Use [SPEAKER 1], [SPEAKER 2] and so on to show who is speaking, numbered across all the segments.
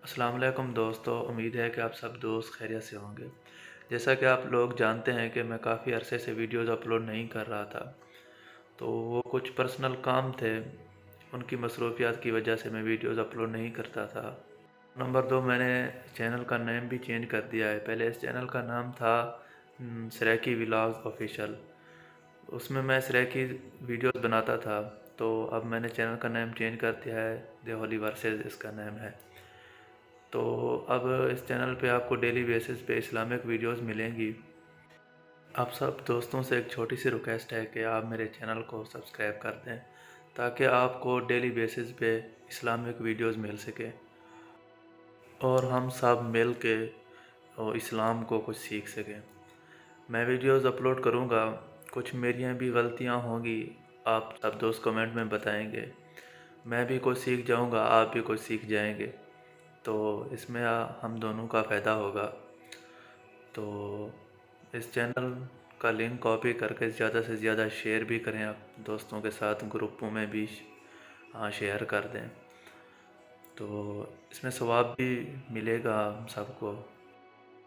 [SPEAKER 1] السلام علیکم دوستو، امید ہے کہ آپ سب دوست خیریت سے ہوں گے۔ جیسا کہ آپ لوگ جانتے ہیں کہ میں کافی عرصے سے ویڈیوز اپلوڈ نہیں کر رہا تھا، تو وہ کچھ پرسنل کام تھے، ان کی مصروفیات کی وجہ سے میں ویڈیوز اپلوڈ نہیں کرتا تھا۔ نمبر 2، میں نے چینل کا نیم بھی چینج کر دیا ہے۔ پہلے اس چینل کا نام تھا سریکی ولاگز آفیشیل، اس میں سریکی ویڈیوز بناتا تھا، تو اب میں نے چینل کا نیم چینج کر دیا ہے، دی ہولی ورسز اس کا نیم ہے۔ تو اب اس چینل پہ آپ کو ڈیلی بیسس پہ اسلامک ویڈیوز ملیں گی۔ آپ سب دوستوں سے ایک چھوٹی سی ریکویسٹ ہے کہ آپ میرے چینل کو سبسکرائب کر دیں تاکہ آپ کو ڈیلی بیسس پہ اسلامک ویڈیوز مل سکے اور ہم سب مل کے اسلام کو کچھ سیکھ سکیں۔ میں ویڈیوز اپلوڈ کروں گا، کچھ میریاں بھی غلطیاں ہوں گی، آپ سب دوست کمنٹ میں بتائیں گے، میں بھی کچھ سیکھ جاؤں گا، آپ بھی کچھ سیکھ جائیں گے، تو اس میں ہم دونوں کا فائدہ ہوگا۔ تو اس چینل کا لنک کاپی کر کے زیادہ سے زیادہ شیئر بھی کریں، آپ دوستوں کے ساتھ گروپوں میں بھی شیئر کر دیں، تو اس میں ثواب بھی ملے گا ہم سب کو۔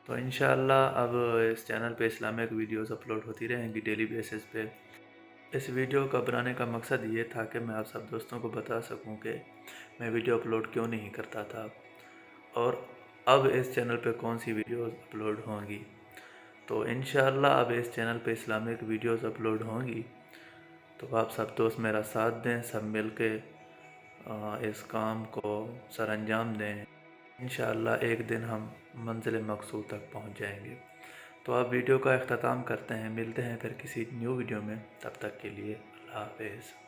[SPEAKER 1] تو انشاءاللہ اب اس چینل پہ اسلامک ویڈیوز اپلوڈ ہوتی رہیں گی ڈیلی بیسس پہ۔ اس ویڈیو کا بنانے کا مقصد یہ تھا کہ میں آپ سب دوستوں کو بتا سکوں کہ میں ویڈیو اپلوڈ کیوں نہیں کرتا تھا اور اب اس چینل پہ کون سی ویڈیوز اپلوڈ ہوں گی۔ تو انشاءاللہ اب اس چینل پہ اسلامک ویڈیوز اپلوڈ ہوں گی، تو آپ سب دوست میرا ساتھ دیں، سب مل کے اس کام کو سر انجام دیں۔ انشاءاللہ ایک دن ہم منزل مقصود تک پہنچ جائیں گے۔ تو آپ ویڈیو کا اختتام کرتے ہیں، ملتے ہیں پھر کسی نیو ویڈیو میں، تب تک کے لیے اللہ حافظ۔